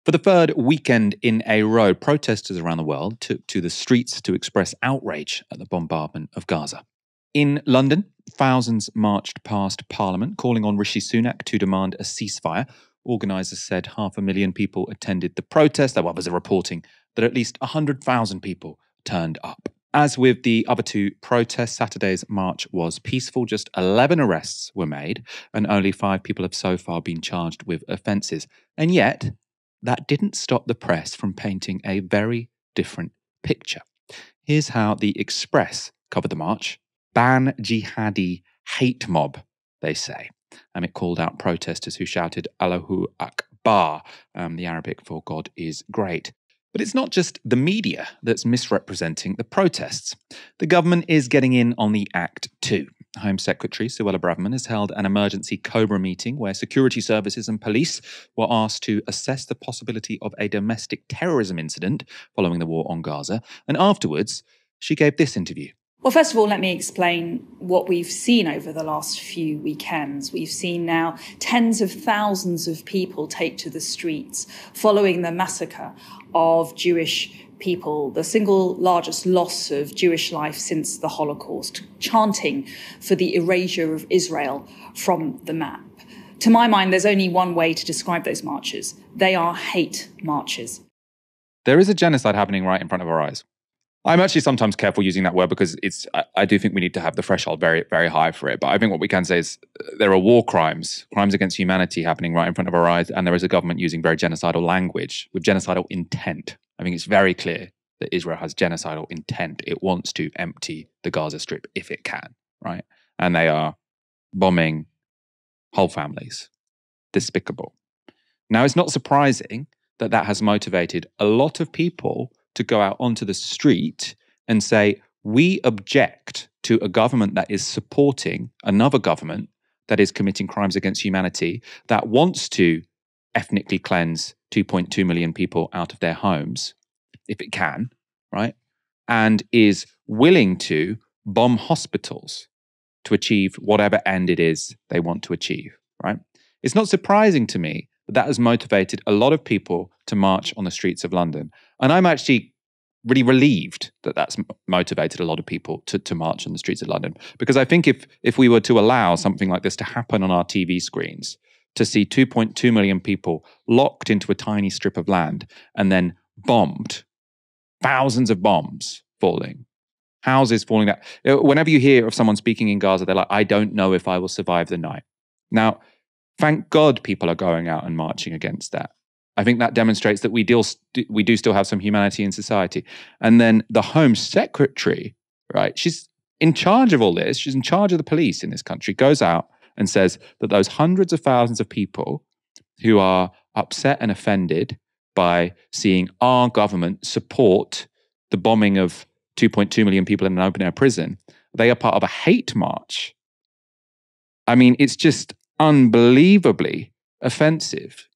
For the third weekend in a row, protesters around the world took to the streets to express outrage at the bombardment of Gaza. In London, thousands marched past Parliament, calling on Rishi Sunak to demand a ceasefire. Organisers said 500,000 people attended the protest, though others are reporting that at least 100,000 people turned up. As with the other two protests, Saturday's march was peaceful. Just 11 arrests were made, and only 5 people have so far been charged with offences. And yet, that didn't stop the press from painting a very different picture. Here's how the Express covered the march. Ban jihadi hate mob, they say. And it called out protesters who shouted Allahu Akbar, the Arabic for God is great. But it's not just the media that's misrepresenting the protests. The government is getting in on the act too. Home Secretary Suella Braverman has held an emergency COBRA meeting where security services and police were asked to assess the possibility of a domestic terrorism incident following the war on Gaza. And afterwards, she gave this interview. Well, first of all, let me explain what we've seen over the last few weekends. We've seen now tens of thousands of people take to the streets following the massacre of Jewish people, the single largest loss of Jewish life since the Holocaust, chanting for the erasure of Israel from the map. To my mind, there's only one way to describe those marches. They are hate marches. There is a genocide happening right in front of our eyes. I'm actually sometimes careful using that word because I do think we need to have the threshold very, very high for it. But I think what we can say is there are war crimes, crimes against humanity happening right in front of our eyes, and there is a government using very genocidal language with genocidal intent. I think it's very clear that Israel has genocidal intent. It wants to empty the Gaza Strip if it can, right? And they are bombing whole families. Despicable. Now, it's not surprising that that has motivated a lot of people to go out onto the street and say, we object to a government that is supporting another government that is committing crimes against humanity, that wants to ethnically cleanse 2.2 million people out of their homes, if it can, right? And is willing to bomb hospitals to achieve whatever end it is they want to achieve, right? It's not surprising to me that has motivated a lot of people to march on the streets of London. And I'm actually really relieved that that's motivated a lot of people to march on the streets of London. Because I think if we were to allow something like this to happen on our TV screens, to see 2.2 million people locked into a tiny strip of land and then bombed, thousands of bombs falling, houses falling down. Whenever you hear of someone speaking in Gaza, they're like, I don't know if I will survive the night. Now, thank God people are going out and marching against that. I think that demonstrates that we do still have some humanity in society. And then the Home Secretary, right, she's in charge of all this. She's in charge of the police in this country, goes out and says that those hundreds of thousands of people who are upset and offended by seeing our government support the bombing of 2.2 million people in an open-air prison, they are part of a hate march. I mean, it's just unbelievably offensive.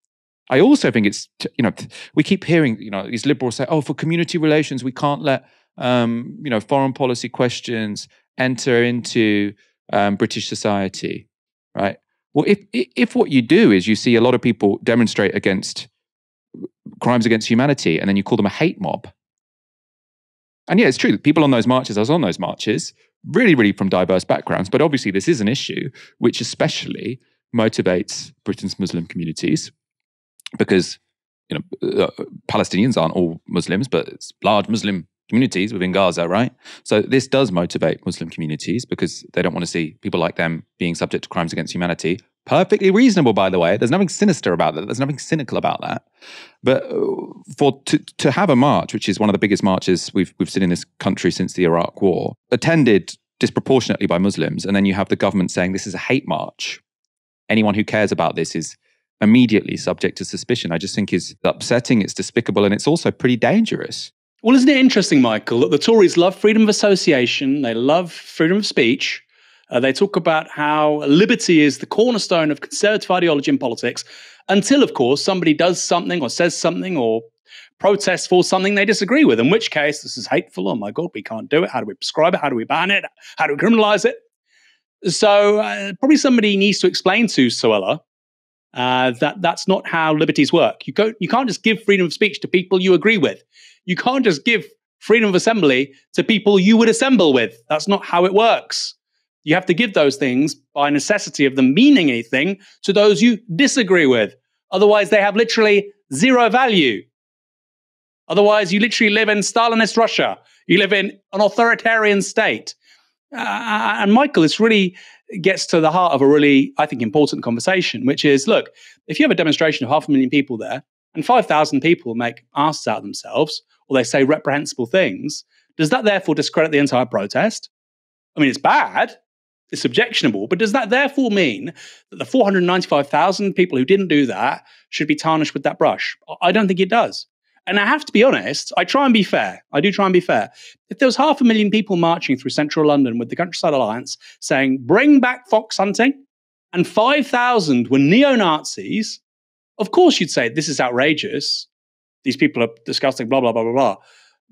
I also think it's, we keep hearing, these liberals say, oh, for community relations, we can't let, foreign policy questions enter into British society, right? Well, if what you do is you see a lot of people demonstrate against crimes against humanity and then you call them a hate mob. And yeah, it's true that people on those marches, I was on those marches, really, really from diverse backgrounds, but obviously this is an issue which especially motivates Britain's Muslim communities because, Palestinians aren't all Muslims, but it's large Muslim communities within Gaza, right? So this does motivate Muslim communities because they don't want to see people like them being subject to crimes against humanity. Perfectly reasonable, by the way. There's nothing sinister about that. There's nothing cynical about that. But to have a march, which is one of the biggest marches we've seen in this country since the Iraq War, attended disproportionately by Muslims, and then you have the government saying this is a hate march. Anyone who cares about this is immediately subject to suspicion. I just think is upsetting, it's despicable, and it's also pretty dangerous. Well, isn't it interesting, Michael, that the Tories love freedom of association, they love freedom of speech, they talk about how liberty is the cornerstone of conservative ideology and politics, until, of course, somebody does something or says something or protests for something they disagree with, in which case this is hateful, oh my God, we can't do it, how do we prescribe it, how do we ban it, how do we criminalize it? So probably somebody needs to explain to Suella That's not how liberties work. You can't just give freedom of speech to people you agree with. You can't just give freedom of assembly to people you would assemble with. That's not how it works. You have to give those things by necessity of them meaning anything to those you disagree with. Otherwise, they have literally zero value. Otherwise, you literally live in Stalinist Russia. You live in an authoritarian state. And Michael, this really gets to the heart of a really, I think, important conversation, which is, look, if you have a demonstration of 500,000 people there and 5,000 people make asses out of themselves, or they say reprehensible things, does that therefore discredit the entire protest? I mean, it's bad, it's objectionable, but does that therefore mean that the 495,000 people who didn't do that should be tarnished with that brush? I don't think it does. And I have to be honest, I try and be fair. I do try and be fair. If there was 500,000 people marching through central London with the Countryside Alliance saying, bring back fox hunting, and 5,000 were neo-Nazis, of course you'd say, this is outrageous. These people are disgusting, blah, blah, blah, blah, blah.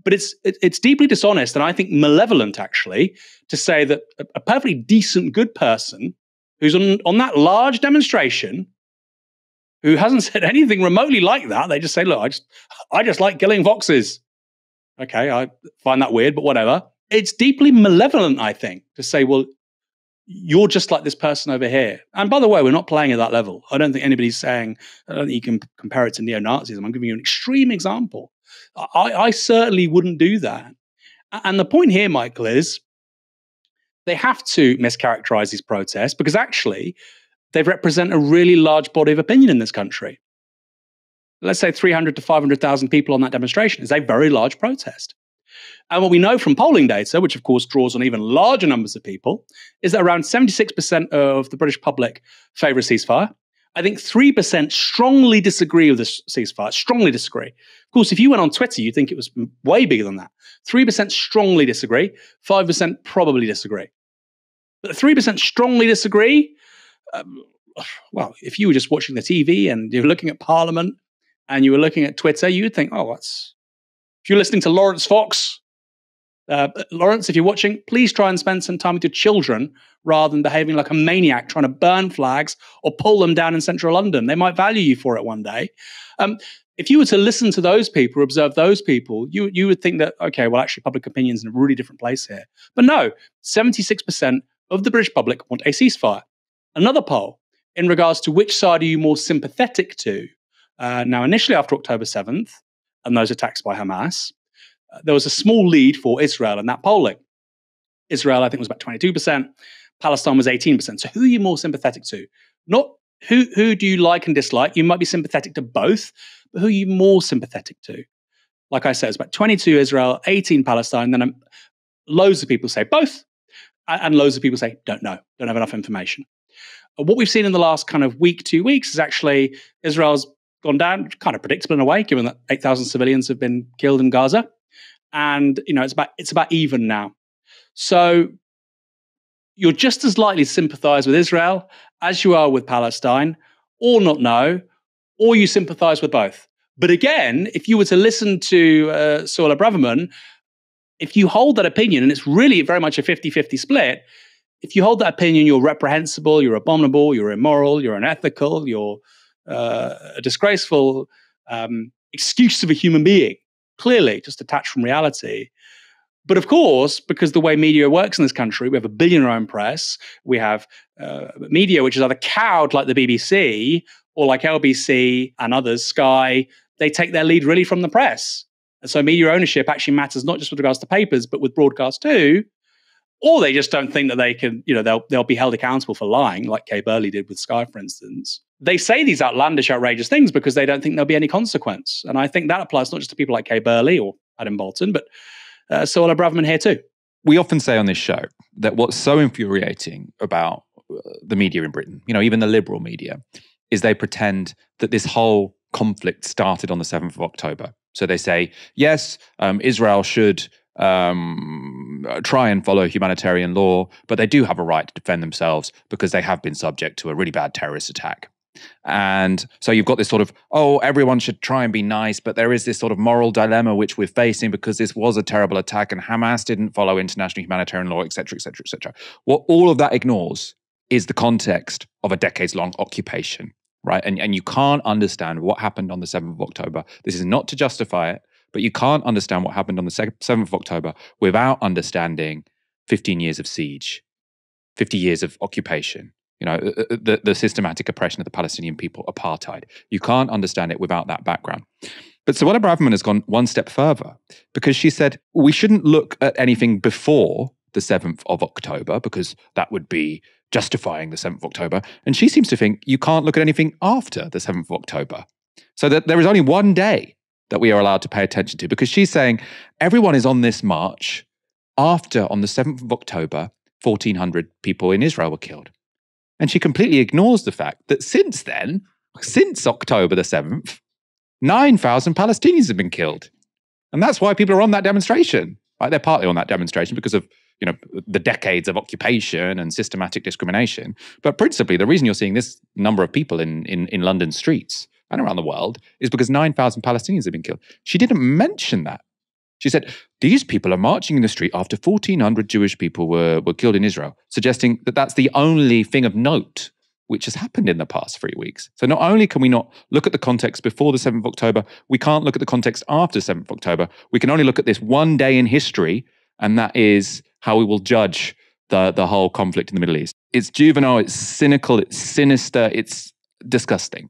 But it's deeply dishonest, and I think malevolent, actually, to say that a perfectly decent, good person who's on that large demonstration, who hasn't said anything remotely like that, they just say, look, I just like killing foxes. Okay, I find that weird, but whatever. It's deeply malevolent, I think, to say, well, you're just like this person over here. And by the way, we're not playing at that level. I don't think anybody's saying, I don't think you can compare it to neo-Nazism. I'm giving you an extreme example. I certainly wouldn't do that. And the point here, Michael, is they have to mischaracterize these protests because actually they represent a really large body of opinion in this country. Let's say 300 to 500,000 people on that demonstration is a very large protest. And what we know from polling data, which of course draws on even larger numbers of people, is that around 76% of the British public favour a ceasefire. I think 3% strongly disagree with this ceasefire, strongly disagree. Of course, if you went on Twitter, you'd think it was way bigger than that. 3% strongly disagree, 5% probably disagree. But the 3% strongly disagree, well, if you were just watching the TV and you're looking at Parliament and you were looking at Twitter, you would think, oh, if you're listening to Lawrence Fox, Lawrence, if you're watching, please try and spend some time with your children rather than behaving like a maniac trying to burn flags or pull them down in central London. They might value you for it one day. If you were to listen to those people, observe those people, you would think that, okay, well, actually, public opinion's in a really different place here. But no, 76% of the British public want a ceasefire. Another poll in regards to which side are you more sympathetic to? Now, initially after October 7th and those attacks by Hamas, there was a small lead for Israel in that polling. Israel, I think, was about 22%. Palestine was 18%. So who are you more sympathetic to? Not who do you like and dislike? You might be sympathetic to both, but who are you more sympathetic to? Like I said, it's about 22 Israel, 18 Palestine. Then loads of people say both, and loads of people say don't know, don't have enough information. What we've seen in the last kind of week, 2 weeks, is actually Israel's gone down, kind of predictable in a way, given that 8,000 civilians have been killed in Gaza. And it's about even now. So you're just as likely to sympathize with Israel as you are with Palestine, or not know, or you sympathize with both. But again, if you were to listen to Suella Braverman, if you hold that opinion, and it's really very much a 50-50 split, if you hold that opinion, you're reprehensible, you're abominable, you're immoral, you're unethical, you're a disgraceful excuse of a human being. Clearly, just detached from reality. But of course, because the way media works in this country, we have a billionaire-owned press, we have media which is either cowed like the BBC or like LBC and others, Sky, they take their lead really from the press. And so media ownership actually matters not just with regards to papers, but with broadcast too. Or they just don't think that they can, they'll be held accountable for lying, like Kay Burley did with Sky, for instance. They say these outlandish, outrageous things because they don't think there'll be any consequence. And I think that applies not just to people like Kay Burley or Adam Bolton, but Suella Braverman here too. We often say on this show that what's so infuriating about the media in Britain, even the liberal media, is they pretend that this whole conflict started on the 7th of October. So they say, yes, Israel should try and follow humanitarian law, but they do have a right to defend themselves because they have been subject to a really bad terrorist attack. And so you've got this sort of, everyone should try and be nice, but there is this sort of moral dilemma which we're facing because this was a terrible attack and Hamas didn't follow international humanitarian law, et cetera, et cetera, et cetera. What all of that ignores is the context of a decades-long occupation. right? And you can't understand what happened on the 7th of October. This is not to justify it, but you can't understand what happened on the 7th of October without understanding 15 years of siege, 50 years of occupation, the systematic oppression of the Palestinian people, apartheid. You can't understand it without that background. But Suella Braverman has gone one step further, because she said we shouldn't look at anything before the 7th of October, because that would be justifying the 7th of October. And she seems to think you can't look at anything after the 7th of October. So that there is only one day that we are allowed to pay attention to, because she's saying everyone is on this march after, on the 7th of October, 1,400 people in Israel were killed. And she completely ignores the fact that since then, since October the 7th, 9,000 Palestinians have been killed. And that's why people are on that demonstration. Right? They're partly on that demonstration because of the decades of occupation and systematic discrimination. But principally, the reason you're seeing this number of people in London streets and around the world is because 9,000 Palestinians have been killed. She didn't mention that. She said, these people are marching in the street after 1,400 Jewish people were killed in Israel, suggesting that that's the only thing of note which has happened in the past 3 weeks. So not only can we not look at the context before the 7th of October, we can't look at the context after the 7th of October. We can only look at this one day in history, and that is how we will judge the whole conflict in the Middle East. It's juvenile, it's cynical, it's sinister, it's disgusting.